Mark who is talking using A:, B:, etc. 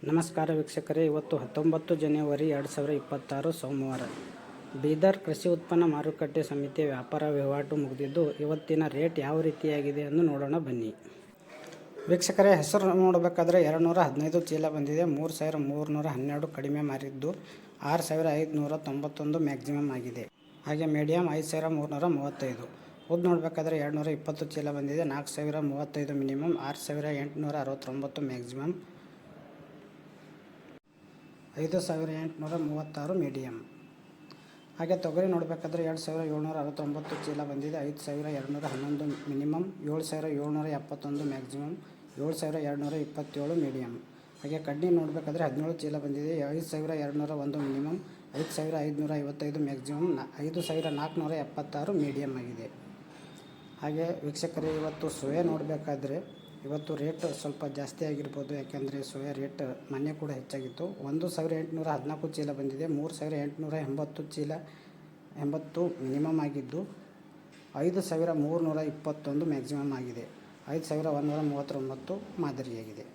A: ನಮಸ್ಕಾರ ವೀಕ್ಷಕರೇ, ಇವತ್ತು 19 ಜನವರಿ 2026 ಸೋಮವಾರ. ಬೀದರ್ ಕೃಷಿ ಉತ್ಪನ್ನ ಮಾರುಕಟ್ಟೆ ಸಮಿತಿಯ ವ್ಯಾಪಾರ ವಹಿವಾಟು ಮುಗಿದಿದ್ದು, ಇವತ್ತಿನ ರೇಟ್ ಯಾವ ರೀತಿಯಾಗಿದೆ ಎಂದು ನೋಡೋಣ ಬನ್ನಿ. ವೀಕ್ಷಕರೇ, ಹೆಸರು ನೋಡಬೇಕಾದ್ರೆ 215 ಚೀಲ ಬಂದಿದೆ. 3312 ಕಡಿಮೆ ಮಾರಿದ್ದು, 6591 ಮ್ಯಾಕ್ಸಿಮಮ್ ಆಗಿದೆ. ಹಾಗೆ ಮೀಡಿಯಮ್ 5335. ಉದ್ದು ನೋಡಬೇಕಾದ್ರೆ 220 ಚೀಲ ಬಂದಿದೆ. 4035 ಮಿನಿಮಮ್, 6869 ಮ್ಯಾಕ್ಸಿಮಮ್, 5836 ಮೀಡಿಯಮ್. ಹಾಗೆ ತೊಗರಿ ನೋಡಬೇಕಾದ್ರೆ 2769 ಚೀಲ ಬಂದಿದೆ. 5211 ಮಿನಿಮಮ್, 7771 ಮ್ಯಾಕ್ಸಿಮಮ್, 7227 ಮೀಡಿಯಮ್. ಹಾಗೆ ಕಡ್ಡಿ ನೋಡಬೇಕಾದ್ರೆ 17 ಚೀಲ ಬಂದಿದೆ. 5201 ಮಿನಿಮಮ್, 5555 ಮ್ಯಾಕ್ಸಿಮಮ್, 5476 ಮೀಡಿಯಮ್ ಆಗಿದೆ. ಹಾಗೆ ವೀಕ್ಷಕರೇ, ಇವತ್ತು ಸೋಯಾ ನೋಡಬೇಕಾದ್ರೆ ಇವತ್ತು ರೇಟ್ ಸ್ವಲ್ಪ ಜಾಸ್ತಿ ಆಗಿರ್ಬೋದು. ಯಾಕೆಂದರೆ ಸೋಯಾ ರೇಟ್ ಮೊನ್ನೆ ಕೂಡ ಹೆಚ್ಚಾಗಿತ್ತು. 1814 ಚೀಲ ಬಂದಿದೆ. 3880 ಮಿನಿಮಮ್ ಆಗಿದ್ದು, 5321 ಮ್ಯಾಕ್ಸಿಮಮ್ ಆಗಿದೆ. 5139 ಮಾದರಿಯಾಗಿದೆ.